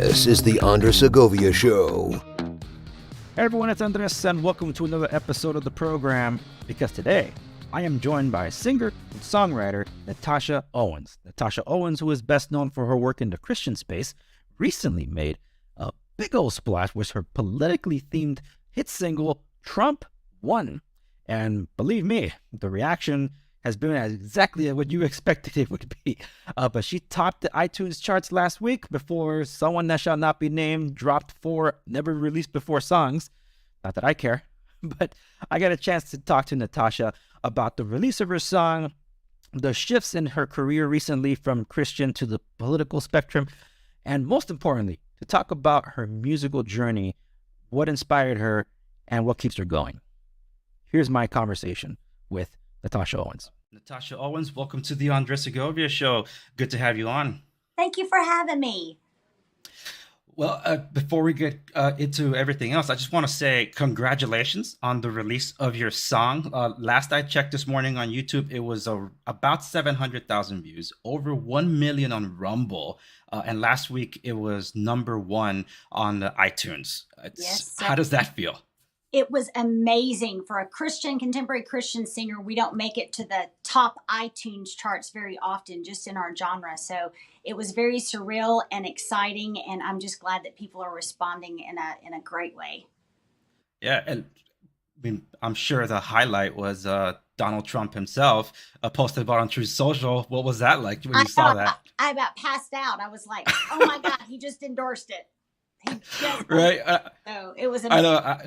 This is the Andressegovia Show. Hey everyone, it's Andres, and welcome to another episode of the program. Because today, I am joined by singer and songwriter Natasha Owens. Natasha Owens, who is best known for her work in the Christian space, recently made a big old splash with her politically themed hit single, Trump Won. And believe me, the reaction has been exactly what you expected it would be. But she topped the iTunes charts last week before Someone That Shall Not Be Named dropped 4 never released before songs. Not that I care, but I got a chance to talk to Natasha about the release of her song, the shifts in her career recently from Christian to the political spectrum, and most importantly, to talk about her musical journey, what inspired her, and what keeps her going. Here's my conversation with Natasha Owens. Natasha Owens, welcome to the Andressegovia Show. Good to have you on. Thank you for having me. Well, before we get into everything else, I just want to say congratulations on the release of your song. Last I checked this morning on YouTube, it was about 700,000 views, over 1 million on Rumble. And last week, it was #1 on the iTunes. Yes. How does that feel? It was amazing for a contemporary Christian singer. We don't make it to the top iTunes charts very often, just in our genre. So it was very surreal and exciting, and I'm just glad that people are responding in a great way. Yeah, and I mean, I'm sure the highlight was Donald Trump himself posted about on Truth Social. What was that like when you saw that? I about passed out. I was like, "Oh my God, he just endorsed it." Right. So it was amazing. I know.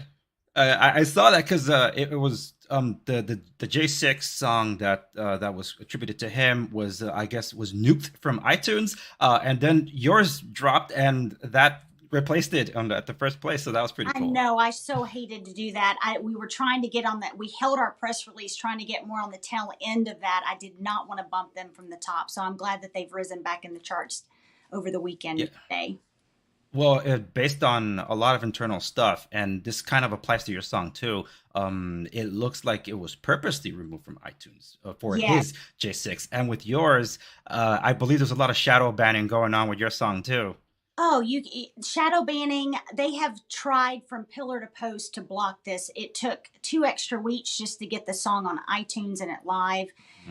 I saw that because it was the J6 song that was attributed to him was I guess was nuked from iTunes, and then yours dropped and that replaced it at the first place. So that was pretty cool. I know. I so hated to do that. We were trying to get on that. We held our press release trying to get more on the tail end of that. I did not want to bump them from the top. So I'm glad that they've risen back in the charts over the weekend today. Well, based on a lot of internal stuff, and this kind of applies to your song too, it looks like it was purposely removed from iTunes for his J6. And with yours, I believe there's a lot of shadow banning going on with your song too. Oh, shadow banning. They have tried from pillar to post to block this. It took 2 extra weeks just to get the song on iTunes and it live.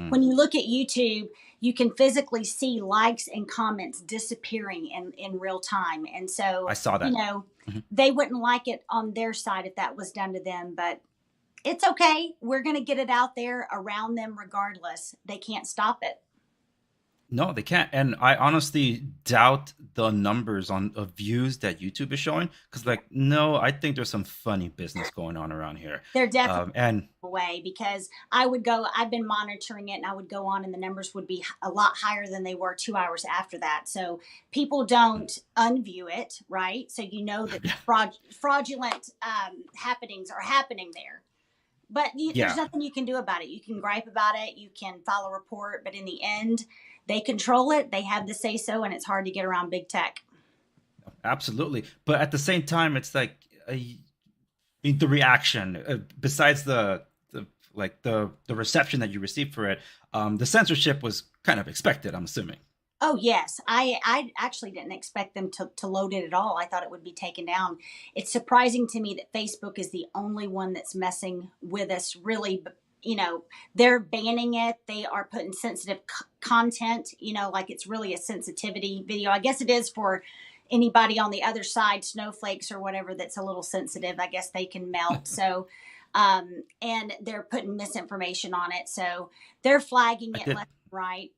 When you look at YouTube, you can physically see likes and comments disappearing in real time. And so I saw that. They wouldn't like it on their side if that was done to them, but it's okay. We're going to get it out there around them regardless. They can't stop it. No, they can't. And I honestly doubt the numbers of views that YouTube is showing. Because, I think there's some funny business going on around here. They're definitely away because I've been monitoring it and I would go on and the numbers would be a lot higher than they were 2 hours after that. So people don't unview it, right? So that fraudulent happenings are happening there. But there's nothing you can do about it. You can gripe about it. You can file a report. But in the end, they control it. They have the say so, and it's hard to get around big tech. Absolutely, but at the same time, it's like the reaction. Besides the reception that you received for it, the censorship was kind of expected. I'm assuming. Oh yes, I actually didn't expect them to load it at all. I thought it would be taken down. It's surprising to me that Facebook is the only one that's messing with us. Really. They're banning it. They are putting sensitive content, like it's really a sensitivity video. I guess it is for anybody on the other side, snowflakes or whatever, that's a little sensitive. I guess they can melt. So, and they're putting misinformation on it. So they're flagging it left and right.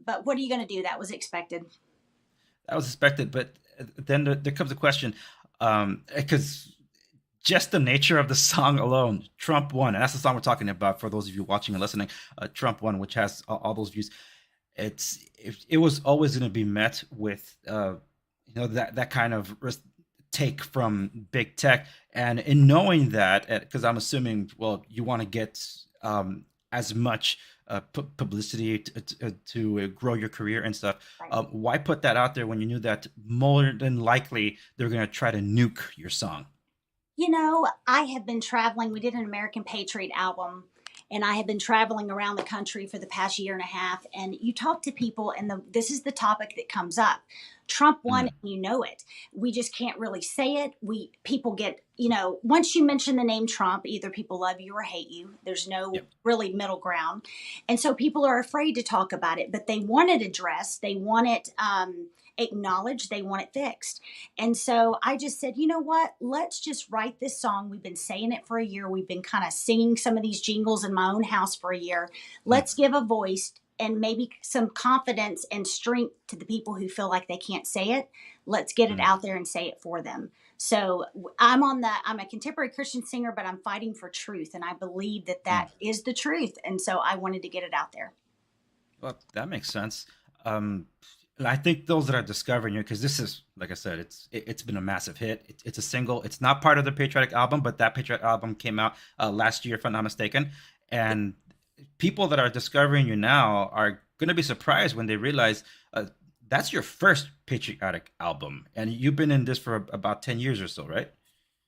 But what are you going to do? That was expected. But then there comes a question, because just the nature of the song alone, Trump Won, and that's the song we're talking about for those of you watching and listening, Trump Won, which has all those views. It was always going to be met with that kind of take from big tech, and in knowing that, because I'm assuming, you want to get as much publicity to grow your career and stuff. Right. Why put that out there when you knew that more than likely they're going to try to nuke your song? I have been traveling. We did an American Patriot album, and I have been traveling around the country for the past year and a half. And you talk to people, and this is the topic that comes up. Trump won, Mm. and you know it. We just can't really say it. People get, once you mention the name Trump, either people love you or hate you. There's no Yep. really middle ground. And so people are afraid to talk about it, but they want it addressed. They want it acknowledged. They want it fixed. And so I just said, you know what? Let's just write this song. We've been saying it for a year. We've been kind of singing some of these jingles in my own house for a year. Mm. Let's give a voice and maybe some confidence and strength to the people who feel like they can't say it. Let's get it Mm. out there and say it for them. So I'm a contemporary Christian singer, but I'm fighting for truth. And I believe that Mm. is the truth. And so I wanted to get it out there. Well, that makes sense. I think those that are discovering you, because this is, like I said, it's been a massive hit. It's a single. It's not part of the Patriotic album, but that Patriotic album came out last year, if I'm not mistaken. And people that are discovering you now are going to be surprised when they realize that's your first patriotic album, and you've been in this for about 10 years or so, right?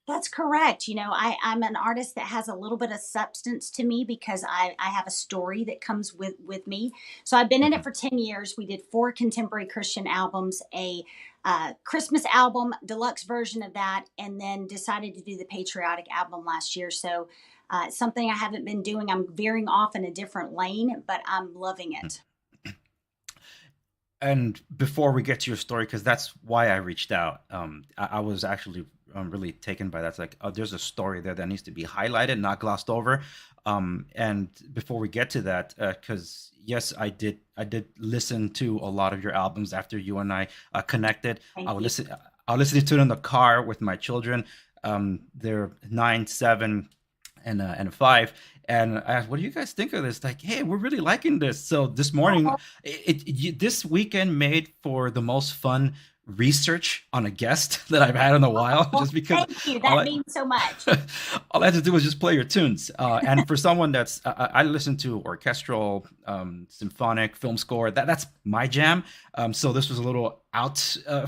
That's correct. I'm an artist that has a little bit of substance to me because I have a story that comes with me. So I've been in Hmm. it for 10 years. We did 4 contemporary Christian albums, a Christmas album, deluxe version of that, and then decided to do the patriotic album last year. So it's something I haven't been doing. I'm veering off in a different lane, but I'm loving it. And before we get to your story, because that's why I reached out, I was actually really taken by that. It's like, oh, there's a story there that needs to be highlighted, not glossed over. And before we get to that, because yes, I did listen to a lot of your albums after you and I connected. Thank I would you. listen. I was listening to it in the car with my children. They're 9, 7, and 5. And I asked, "What do you guys think of this?" Like, hey, we're really liking this. So this morning, this weekend made for the most fun research on a guest that I've had in a while, Well, just because thank you. all That I, means so much. all I had to do was just play your tunes. And for someone that's, I listen to orchestral, symphonic, film score. That's my jam. So this was a little out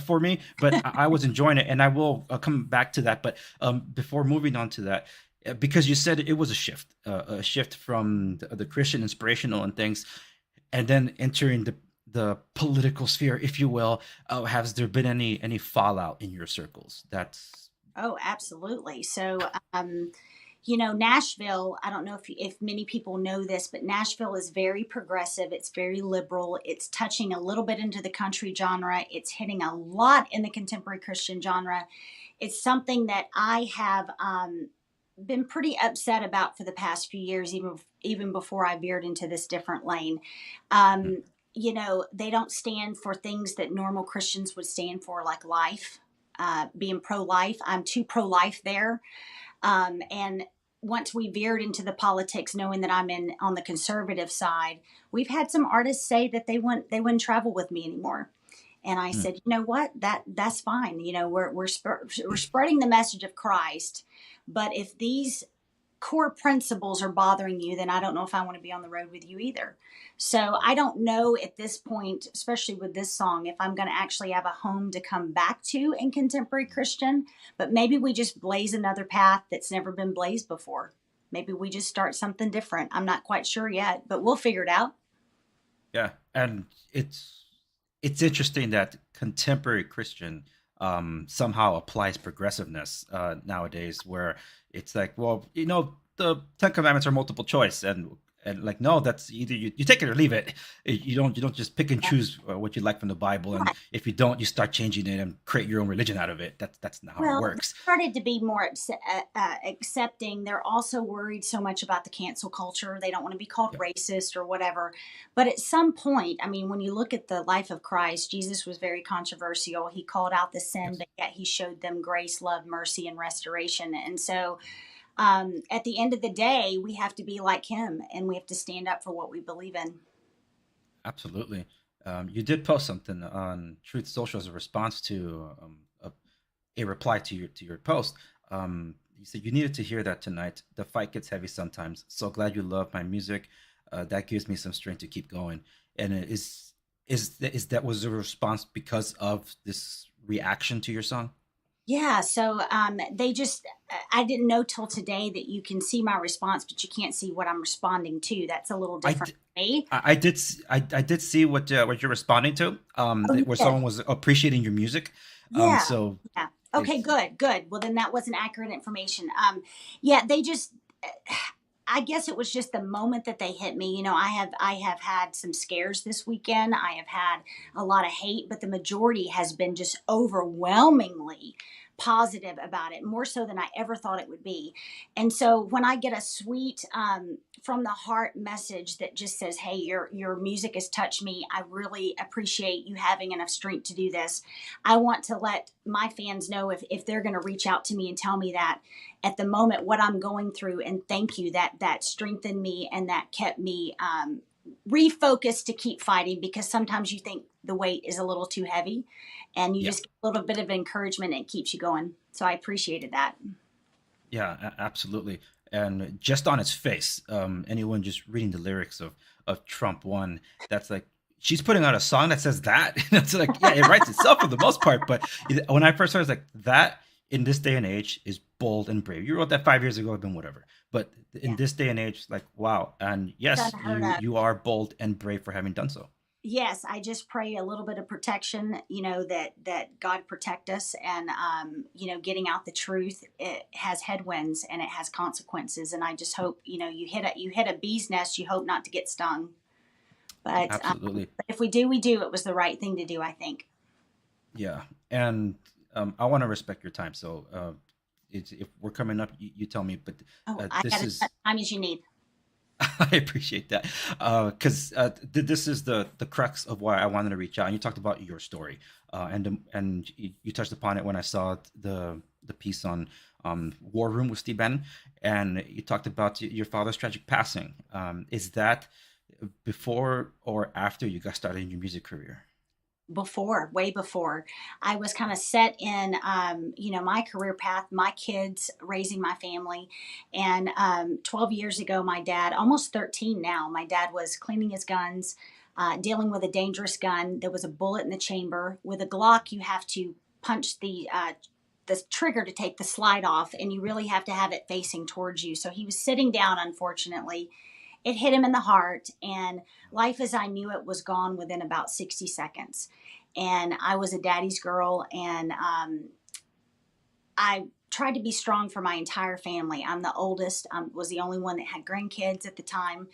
for me, but I was enjoying it, and I will come back to that. But before moving on to that, because you said it was a shift from the Christian inspirational and things, and then entering the political sphere, if you will. Has there been any fallout in your circles? That's Oh, absolutely. So, Nashville, I don't know if many people know this, but Nashville is very progressive. It's very liberal. It's touching a little bit into the country genre. It's hitting a lot in the contemporary Christian genre. It's something that I have been pretty upset about for the past few years, even before I veered into this different lane. They don't stand for things that normal Christians would stand for, like life, being pro-life. I'm too pro-life there. And once we veered into the politics, knowing that I'm on the conservative side, we've had some artists say that they wouldn't travel with me anymore. And I said, you know what, that's fine. We're spreading the message of Christ, but if these core principles are bothering you, then I don't know if I want to be on the road with you either. So I don't know at this point, especially with this song, if I'm going to actually have a home to come back to in contemporary Christian, but maybe we just blaze another path that's never been blazed before. Maybe we just start something different. I'm not quite sure yet, but we'll figure it out. Yeah, and it's interesting that contemporary Christian somehow applies progressiveness nowadays, where it's like, well, the 10 Commandments are multiple choice, and like, no, that's either you take it or leave it. You don't just pick and choose what you like from the Bible, and if you don't, you start changing it and create your own religion out of it. That's not how it works. They started to be more accepting. They're also worried so much about the cancel culture. They don't want to be called racist or whatever. But at some point, I mean, when you look at the life of Christ, Jesus was very controversial. He called out the sin, but yet he showed them grace, love, mercy, and restoration. And so at the end of the day, we have to be like him, and we have to stand up for what we believe in. Absolutely. You did post something on Truth Social as a response to a reply to your post. You said you needed to hear that tonight. The fight gets heavy sometimes. So glad you love my music. That gives me some strength to keep going. And that was a response because of this reaction to your song? Yeah, so I didn't know till today that you can see my response, but you can't see what I'm responding to. That's a little different for Hey. I did see what you're responding to, Oh, you where did? someone was appreciating your music. Yeah. So Yeah. Okay, it's good, good. Well, then that wasn't accurate information. Yeah, they just, I guess it was just the moment that they hit me. I have had some scares this weekend. I have had a lot of hate, but the majority has been just overwhelmingly positive about it, more so than I ever thought it would be. And so when I get a sweet, from the heart message that just says, "Hey, your music has touched me. I really appreciate you having enough strength to do this." I want to let my fans know, if they're going to reach out to me and tell me that at the moment what I'm going through, and thank you, that strengthened me and that kept me refocused to keep fighting, because sometimes you think the weight is a little too heavy and you yeah, just get a little bit of encouragement and it keeps you going. So I appreciated that. yeah, absolutely. And just on its face, anyone just reading the lyrics of Trump One, that's like she's putting out a song that says that. It's like, yeah, it writes itself for the most part. But when I first heard, it, I was like, that in this day and age is bold and brave. You wrote that 5 years ago, I've been whatever. But in Yeah. this day and age, like, wow. And It's yes, unheard you of. you are bold and brave for having done so. Yes, I just pray a little bit of protection, that God protect us, and getting out the truth, it has headwinds and it has consequences, and I just hope, you hit a bee's nest, you hope not to get stung. But Absolutely. if we do, we do. It was the right thing to do, I think. Yeah. And I want to respect your time. So if we're coming up, you tell me. But Oh, I this got as much is time as you need. I appreciate that, because this is the crux of why I wanted to reach out. And you talked about your story, and you touched upon it when I saw the piece on War Room with Steve Bannon, and you talked about your father's tragic passing. Is that before or after you got started in your music career? Before, way before. I was kind of set in, my career path, my kids, raising my family. And 12 years ago, my dad, almost 13 now, my dad was cleaning his guns, dealing with a dangerous gun. There was a bullet in the chamber. With a Glock, you have to punch the trigger to take the slide off, and you really have to have it facing towards you. So he was sitting down, unfortunately. It hit him in the heart, and life as I knew it was gone within about 60 seconds. And I was a daddy's girl, and I tried to be strong for my entire family. I'm the oldest, was the only one that had grandkids at the time.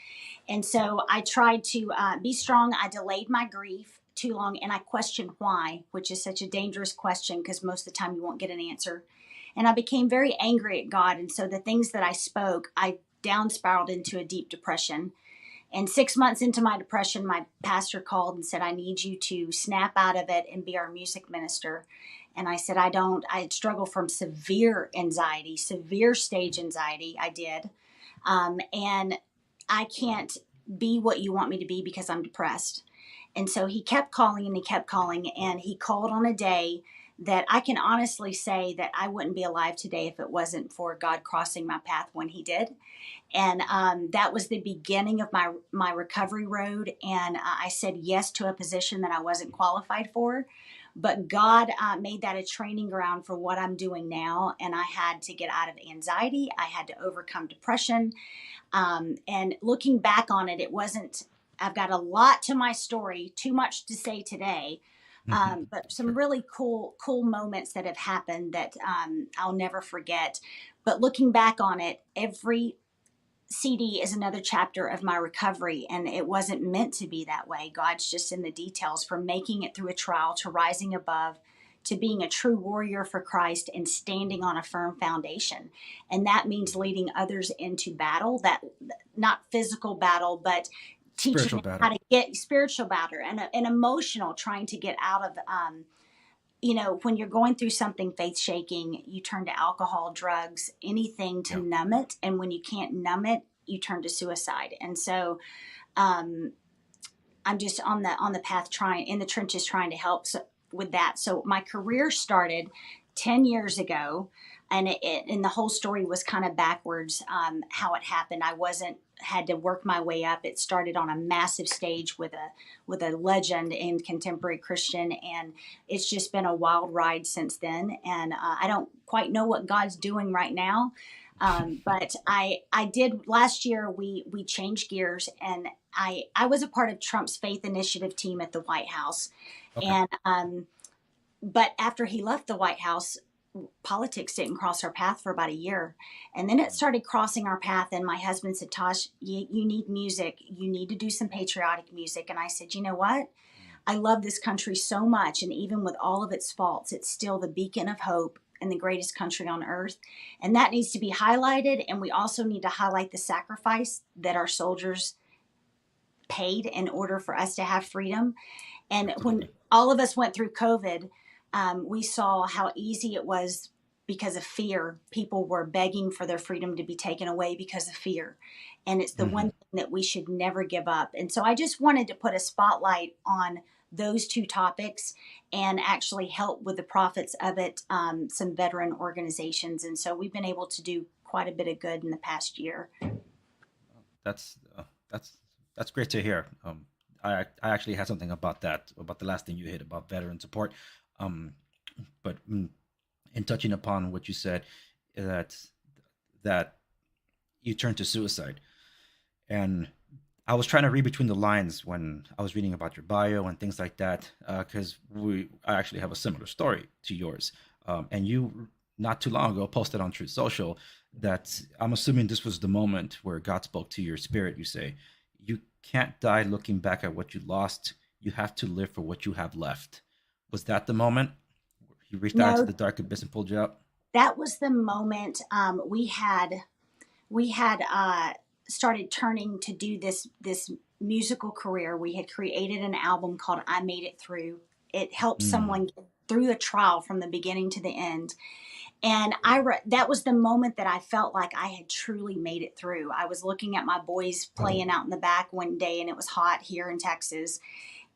And so I tried to be strong. I delayed my grief too long, and I questioned why, which is such a dangerous question because most of the time you won't get an answer. And I became very angry at God. And so the things that I spoke, I down spiraled into a deep depression. And 6 months into my depression, my pastor called and said, "I need you to snap out of it and be our music minister." And I said, "I don't. I struggle from severe anxiety, severe stage anxiety. I did. And I can't be what you want me to be because I'm depressed." And so he kept calling and he kept calling, and he called on a day that I can honestly say that I wouldn't be alive today if it wasn't for God crossing my path when he did. And that was the beginning of my recovery road. And I said yes to a position that I wasn't qualified for, but God made that a training ground for what I'm doing now. And I had to get out of anxiety. I had to overcome depression. And looking back on it, it wasn't. I've got a lot to my story, too much to say today. But some Sure. really cool moments that have happened that I'll never forget. But looking back on it, every CD is another chapter of my recovery, and it wasn't meant to be that way. God's just in the details, from making it through a trial to rising above to being a true warrior for Christ and standing on a firm foundation. And that means leading others into battle, that not physical battle, but teaching Spiritual them how battle. to get spiritual battle and emotional, trying to get out of when you're going through something faith shaking, you turn to alcohol, drugs, anything to Yeah. numb it. And when you can't numb it, you turn to suicide. And so um, I'm just on the path, trying in the trenches, trying to help with that. So my career started 10 years ago, and and the whole story was kind of backwards, how it happened. I wasn't had to work my way up. It started on a massive stage with a legend in contemporary Christian, and it's just been a wild ride since then. And I don't quite know what God's doing right now. But I did last year. We changed gears, and I was a part of Trump's faith initiative team at the White House, Okay. and but after he left the White House, politics didn't cross our path for about a year. And then it started crossing our path. And my husband said, Tosh, you need music. You need to do some patriotic music. And I said, you know what? I love this country so much. And even with all of its faults, it's still the beacon of hope and the greatest country on earth. And that needs to be highlighted. And we also need to highlight the sacrifice that our soldiers paid in order for us to have freedom. And when all of us went through COVID, we saw how easy it was because of fear. People were begging for their freedom to be taken away because of fear. And it's the one thing that we should never give up. And so I just wanted to put a spotlight on those two topics and actually help with the profits of it, some veteran organizations. And so we've been able to do quite a bit of good in the past year. That's great to hear. I actually had something about that, about the last thing you hit about veteran support. But in touching upon what you said, that you turned to suicide, and I was trying to read between the lines when I was reading about your bio and things like that, because I actually have a similar story to yours, and you not too long ago posted on Truth Social that I'm assuming this was the moment where God spoke to your spirit. You say, you can't die looking back at what you lost. You have to live for what you have left. Was that the moment you reached out to the dark abyss and pulled you out? That was the moment. We had started turning to do this musical career. We had created an album called I Made It Through. It helped someone get through a trial from the beginning to the end. And that was the moment that I felt like I had truly made it through. I was looking at my boys playing out in the back one day, and it was hot here in Texas.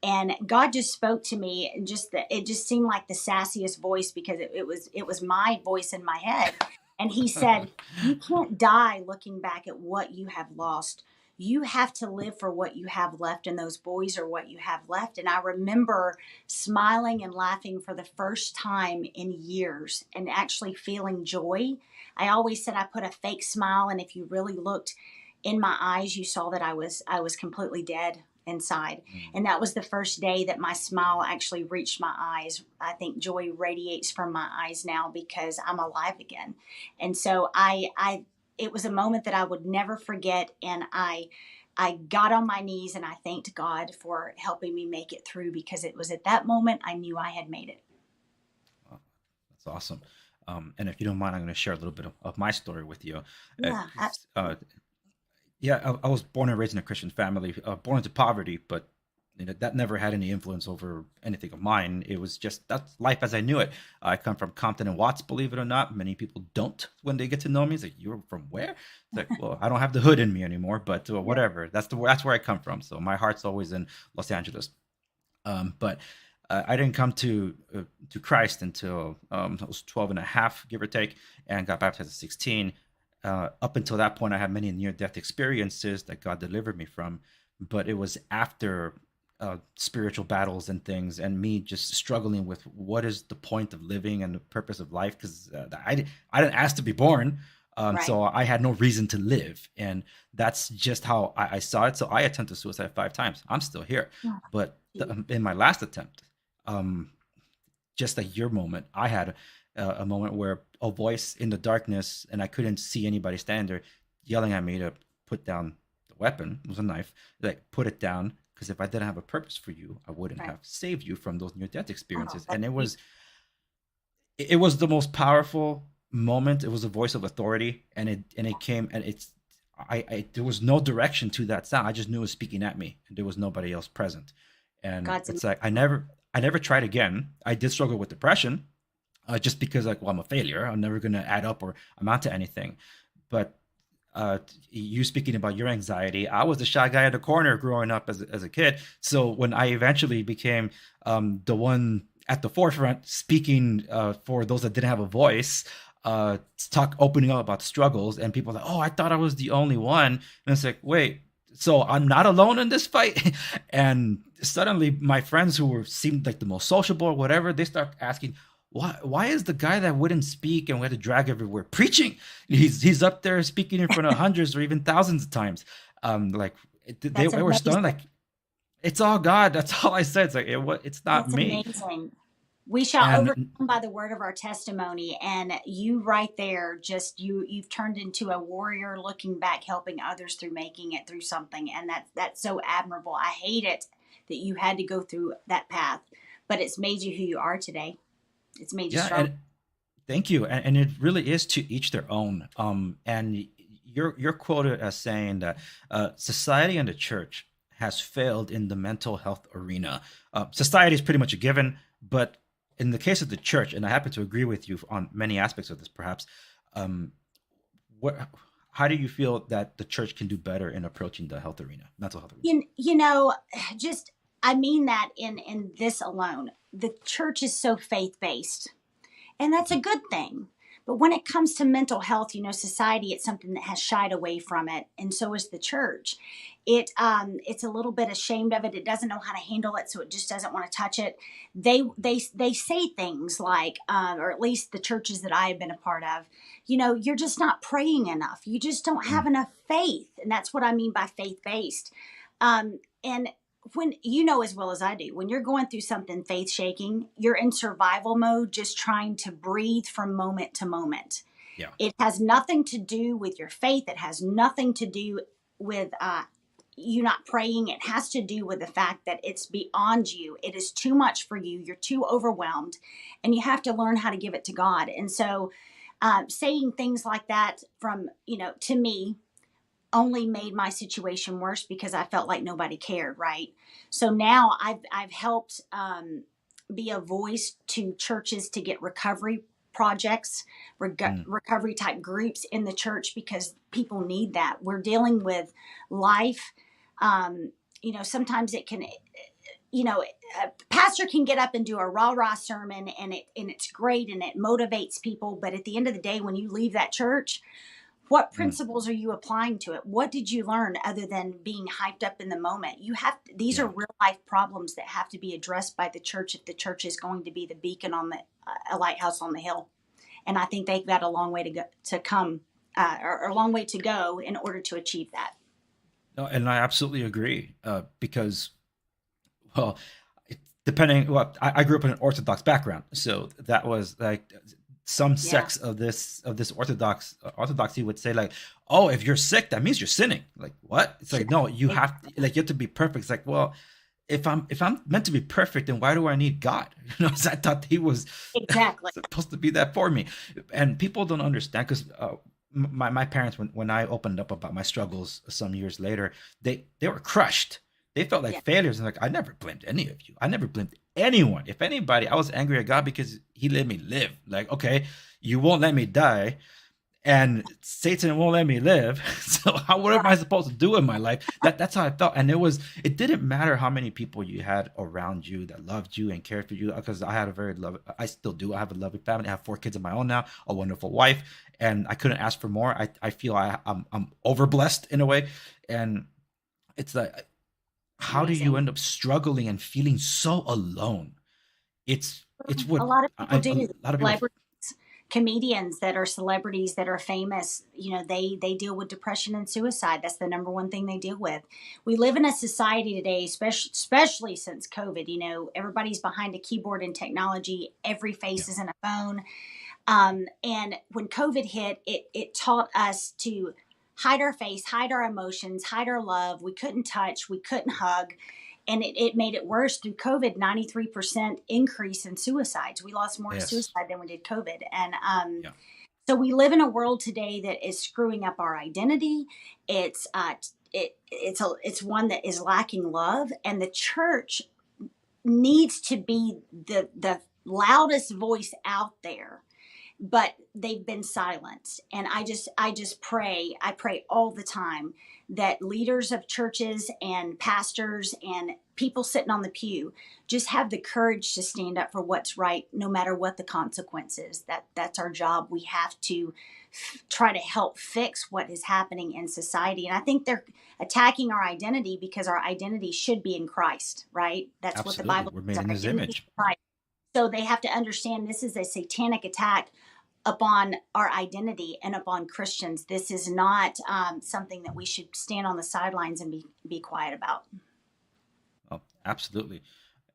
And God just spoke to me, and it just seemed like the sassiest voice, because it was my voice in my head. And he said, you can't die looking back at what you have lost. You have to live for what you have left, and those boys are what you have left. And I remember smiling and laughing for the first time in years and actually feeling joy. I always said I put a fake smile, and if you really looked in my eyes, you saw that I was completely dead inside. And that was the first day that my smile actually reached my eyes. I think joy radiates from my eyes now because I'm alive again. And so it was a moment that I would never forget. And I got on my knees and I thanked God for helping me make it through, because it was at that moment I knew I had made it. Oh, that's awesome. And if you don't mind, I'm going to share a little bit of my story with you. Yeah, absolutely. I was born and raised in a Christian family, born into poverty, but that never had any influence over anything of mine. It was just, that's life as I knew it. I come from Compton and Watts, believe it or not. Many people don't when they get to know me. It's like, you're from where? It's like, well, I don't have the hood in me anymore, but whatever. That's where I come from. So my heart's always in Los Angeles. But I didn't come to Christ until I was 12 and a half, give or take, and got baptized at 16. Up until that point, I had many near-death experiences that God delivered me from, but it was after spiritual battles and things, and me just struggling with what is the point of living and the purpose of life, because I didn't ask to be born, Right. so I had no reason to live, and that's just how I saw it. So I attempted suicide 5 times. I'm still here, Yeah. but in my last attempt, just like your moment, I had a moment where a voice in the darkness, and I couldn't see anybody standing there, yelling at me to put down the weapon. It was a knife. Like, put it down, because if I didn't have a purpose for you, I wouldn't Right. have saved you from those near-death experiences. Oh, And it was the most powerful moment. It was a voice of authority, and it came, and there was no direction to that sound. I just knew it was speaking at me, and there was nobody else present. And God's it's like I never tried again. I did struggle with depression. Just because, like, well, I'm a failure. I'm never going to add up or amount to anything. But you speaking about your anxiety, I was the shy guy in the corner growing up as a kid. So when I eventually became the one at the forefront speaking for those that didn't have a voice, opening up about struggles, and people are like, oh, I thought I was the only one. And it's like, wait, so I'm not alone in this fight? And suddenly my friends who seemed like the most sociable or whatever, they start asking, why is the guy that wouldn't speak and we had to drag everywhere preaching? He's up there speaking in front of hundreds or even thousands of times. Like they That's were stunned. amazing. Like it's all God. That's all I said. It's like it's not That's me. amazing. We shall And overcome by the word of our testimony. And you right there, just you've turned into a warrior looking back, helping others through making it through something. And that's so admirable. I hate it that you had to go through that path, but it's made you who you are today. It's made you yeah, strong. and thank you. And it really is to each their own. And you're quoted as saying that society and the church has failed in the mental health arena. Society is pretty much a given, but in the case of the church, and I happen to agree with you on many aspects of this, perhaps, um, what, how do you feel that the church can do better in approaching the health arena, mental health arena? You know, just I mean that in this alone, the church is so faith based. And that's a good thing. But when it comes to mental health, you know, society, it's something that has shied away from it, and so is the church. It's a little bit ashamed of it. It doesn't know how to handle it, so it just doesn't want to touch it. They say things like, or at least the churches that I have been a part of, you know, you're just not praying enough. You just don't have Mm, enough faith, and that's what I mean by faith based. And when you know as well as I do, when you're going through something faith shaking, you're in survival mode, just trying to breathe from moment to moment. yeah. It has nothing to do with your faith. It has nothing to do with you not praying. It has to do with the fact that it's beyond you. It is too much for you. You're too overwhelmed, and you have to learn how to give it to God. And so, saying things like that from, you know, to me, only made my situation worse because I felt like nobody cared, right? So now I've helped be a voice to churches to get recovery projects, Mm, recovery type groups in the church because people need that. We're dealing with life. You know, sometimes it can, you know, a pastor can get up and do a rah rah sermon and it's great and it motivates people. But at the end of the day, when you leave that church, what mm, principles are you applying to it? What did you learn other than being hyped up in the moment? You have to, these are yeah. real life problems that have to be addressed by the church if the church is going to be the beacon on the a lighthouse on the hill. And I think they've got a long way to go to come, or a long way to go in order to achieve that. No, and I absolutely agree. Because, well, depending, well, I grew up in an Orthodox background, so that was like some Yeah, sects of this orthodoxy would say like, oh, if you're sick, that means you're sinning. Like what? It's sure. like no, you Ex- have to, like you have to be perfect. It's like, well, if I'm meant to be perfect, then why do I need God? You know, 'cause I thought He was Exactly. supposed to be that for me, and people don't understand because my parents, when I opened up about my struggles some years later, they were crushed. They felt like Yeah. failures, and like I never blamed any of you. I never blamed anyone. If anybody, I was angry at God because He let me live. Like okay, you won't let me die, and Satan won't let me live. So what am I Right. supposed to do in my life? That's how I felt, and it didn't matter how many people you had around you that loved you and cared for you, because I had a very love. I still do. I have a loving family. I have 4 kids of my own now, a wonderful wife, and I couldn't ask for more. I feel I'm overblessed in a way, and it's like how do you Amazing. end up struggling and feeling so alone? It's A what lot of people a do. lot of people. Celebrities, comedians that are celebrities that are famous, you know, they deal with depression and suicide. That's the number one thing they deal with. We live in a society today, especially since COVID. You know, everybody's behind a keyboard and technology. Every Yeah. face is in a phone. And when COVID hit, it taught us to hide our face, hide our emotions, hide our love. We couldn't touch, we couldn't hug. And it made it worse through COVID. 93% increase in suicides. We lost more to Yes. suicide than we did COVID. And Yeah. so we live in a world today that is screwing up our identity. It's it's one that is lacking love, and the church needs to be the loudest voice out there, but they've been silenced. And I just pray, I pray all the time that leaders of churches and pastors and people sitting on the pew just have the courage to stand up for what's right no matter what the consequences. That's our job. We have to try to help fix what is happening in society. And I think they're attacking our identity because our identity should be in Christ, right? That's what the Absolutely. Bible We're says, made our in His identity is image. in Christ. So they have to understand this is a satanic attack upon our identity and upon Christians. This is not something that we should stand on the sidelines and be quiet about. Oh, absolutely.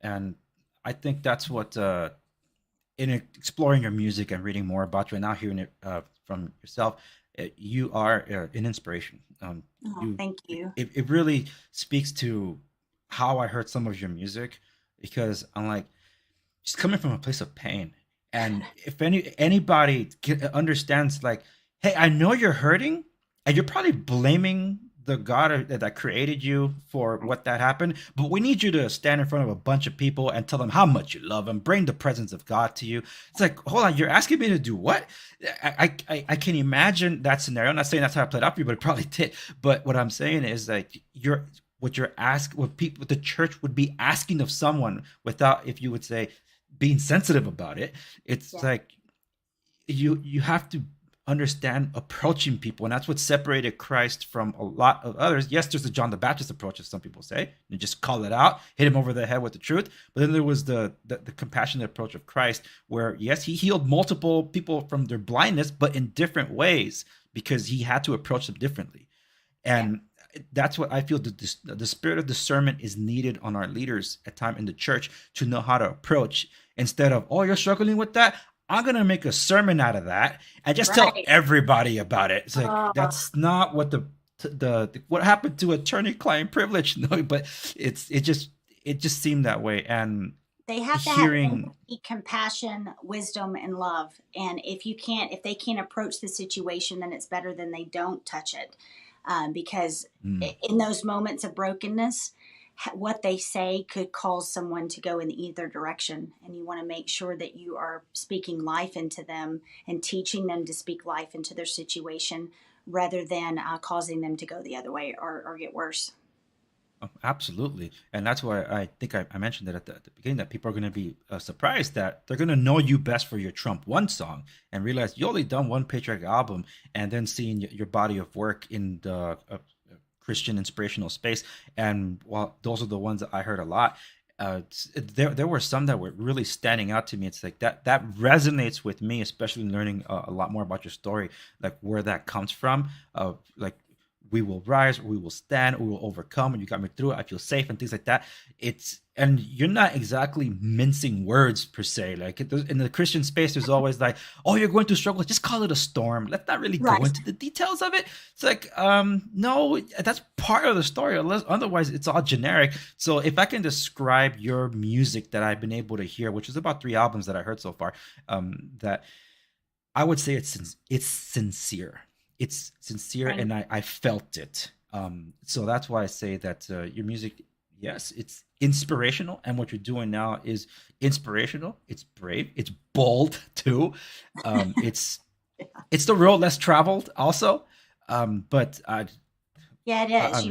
And I think that's what, in exploring your music and reading more about you and now hearing it from yourself, you are an inspiration. Thank you. It really speaks to how I heard some of your music, because I'm like, just coming from a place of pain. And if anybody understands, like, hey, I know you're hurting, and you're probably blaming the God that created you for what that happened, but we need you to stand in front of a bunch of people and tell them how much you love them, bring the presence of God to you. It's like, hold on, you're asking me to do what? I can imagine that scenario. I'm not saying that's how I played out for you, but it probably did. But what I'm saying is that what the church would be asking of someone, without, if you would say, being sensitive about it. It's like you have to understand approaching people, and that's what separated Christ from a lot of others. Yes, there's the John the Baptist approach, as some people say, you just call it out, hit him over the head with the truth. But then there was the compassionate approach of Christ, where yes, he healed multiple people from their blindness, but in different ways, because he had to approach them differently. And that's what I feel, the spirit of discernment is needed on our leaders at time in the church, to know how to approach, instead of, oh, you're struggling with that, I'm going to make a sermon out of that and just tell everybody about it. It's like, that's not what what happened to attorney-client privilege. No, but it just seemed that way. And they have to have compassion, wisdom, and love. And if they can't approach the situation, then it's better than they don't touch it. Because in those moments of brokenness, what they say could cause someone to go in either direction. And you want to make sure that you are speaking life into them and teaching them to speak life into their situation, rather than causing them to go the other way or get worse. Oh, absolutely. And that's why I think I mentioned it at the beginning, that people are going to be surprised that they're going to know you best for your Trump One song, and realize you only done one patriotic album, and then seeing your body of work in the Christian inspirational space. And while those are the ones that I heard a lot, there were some that were really standing out to me. It's like that resonates with me, especially learning a lot more about your story, like where that comes from. Like, we will rise, we will stand, we will overcome, and you got me through it, I feel safe, and things like that. And you're not exactly mincing words per se. Like, in the Christian space, there's always like, oh, you're going through struggle, just call it a storm. Let's not really go into the details of it. It's like, no, that's part of the story. Otherwise, it's all generic. So if I can describe your music that I've been able to hear, which is about 3 albums that I heard so far, that I would say it's sincere. It's sincere, and I felt it. So that's why I say that your music, yes, it's inspirational, and what you're doing now is inspirational. It's brave. It's bold too. It's the road less traveled also. But it is.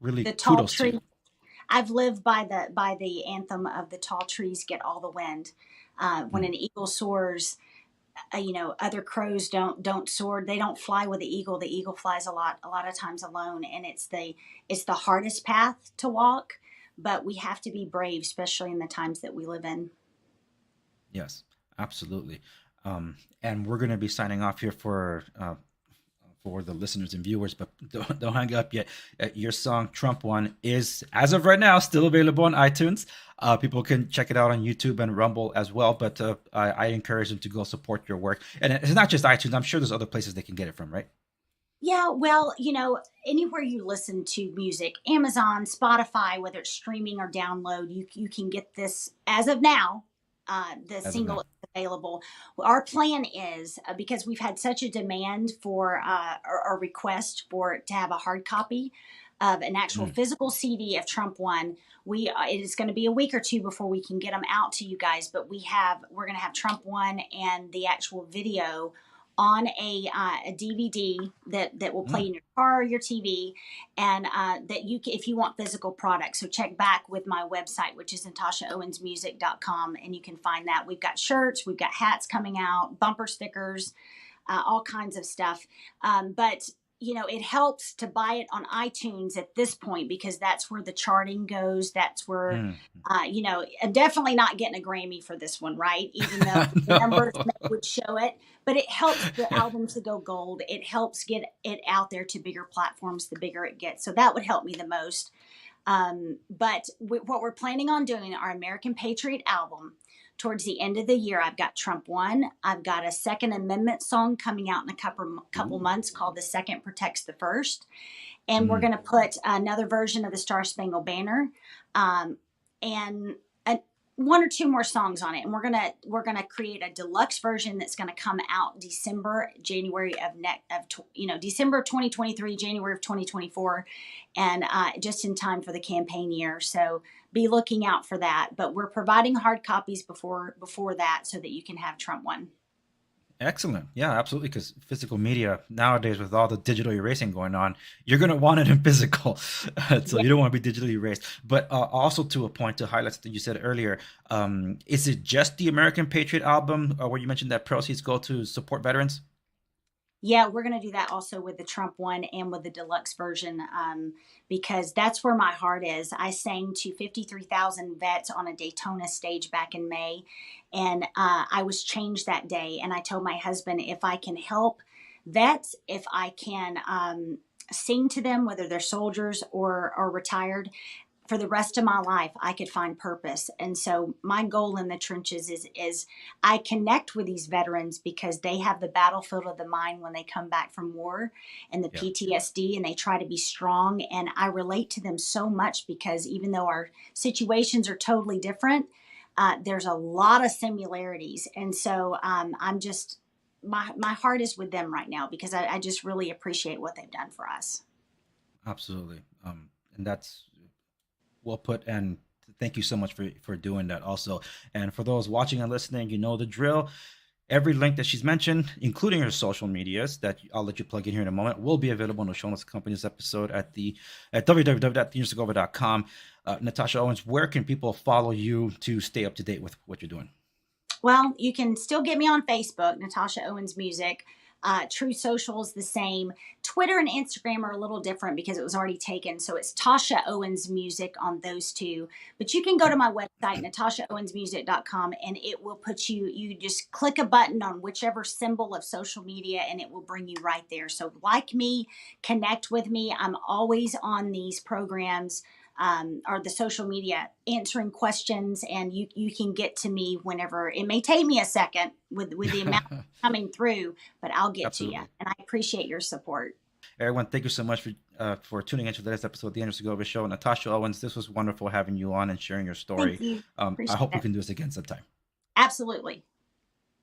Really, the tall kudos tree. to you. I've lived by the anthem of the tall trees get all the wind. When an eagle soars, other crows don't soar. They don't fly with the eagle. The eagle flies a lot of times alone, and it's the hardest path to walk, but we have to be brave, especially in the times that we live in. Yes, absolutely. And we're going to be signing off here for the listeners and viewers, but don't hang up yet. Your song Trump One is, as of right now, still available on iTunes. People can check it out on YouTube and Rumble as well, but I encourage them to go support your work. And it's not just iTunes. I'm sure there's other places they can get it from, right? Yeah, well, anywhere you listen to music, Amazon, Spotify, whether it's streaming or download, you can get this as of now. The single is available. Our plan is, because we've had such a demand for or request for it to have a hard copy of an actual physical CD of Trump One. It is going to be a week or two before we can get them out to you guys, but we're going to have Trump One and the actual video on a DVD that will play in your car or your TV, and that if you want physical products. So check back with my website, which is natashaowensmusic.com, and you can find that. We've got shirts, we've got hats coming out, bumper stickers, all kinds of stuff. But it helps to buy it on iTunes at this point because that's where the charting goes. That's where, I'm definitely not getting a Grammy for this one, right? Even though the numbers would show it, but it helps the album to go gold. It helps get it out there to bigger platforms, the bigger it gets. So that would help me the most. But what we're planning on doing, our American Patriot album, towards the end of the year, I've got Trump 1. I've got a Second Amendment song coming out in a couple months called The Second Protects the First. And we're going to put another version of the Star Spangled Banner and one or two more songs on it. And we're gonna create a deluxe version that's going to come out December of 2023, January of 2024, and just in time for the campaign year. So be looking out for that. But we're providing hard copies before that so that you can have Trump 1. Excellent. Yeah, absolutely. Because physical media nowadays, with all the digital erasing going on, you're going to want it in physical. So you don't want to be digitally erased. But also to a point to highlight that you said earlier, is it just the American Patriot album where you mentioned that proceeds go to support veterans? Yeah, we're going to do that also with the Trump 1 and with the deluxe version because that's where my heart is. I sang to 53,000 vets on a Daytona stage back in May, and I was changed that day. And I told my husband, if I can help vets, if I can sing to them, whether they're soldiers or retired, for the rest of my life, I could find purpose. And so my goal in the trenches is I connect with these veterans because they have the battlefield of the mind when they come back from war and the PTSD, and they try to be strong. And I relate to them so much because even though our situations are totally different, there's a lot of similarities. And so I'm just, my heart is with them right now because I just really appreciate what they've done for us. Absolutely. And that's well put, and thank you so much for doing that also. And for those watching and listening, you know the drill. Every link that she's mentioned, including her social medias that I'll let you plug in here in a moment, will be available in the show notes accompanying this episode at www.theandressegovia.com. Natasha Owens, where can people follow you to stay up to date with what you're doing? Well, you can still get me on Facebook, Natasha Owens Music. True Social is the same. Twitter and Instagram are a little different because it was already taken. So it's Tasha Owens Music on those two. But you can go to my website, natashaowensmusic.com, and it will put you just click a button on whichever symbol of social media and it will bring you right there. So like me, connect with me. I'm always on these programs or the social media answering questions, and you can get to me whenever. It may take me a second with the amount coming through, but I'll get to you. And I appreciate your support. Everyone, thank you so much for tuning into this episode of the Anderson Show. Natasha Owens, this was wonderful having you on and sharing your story. Thank you. I hope we that. can do this again sometime. Absolutely.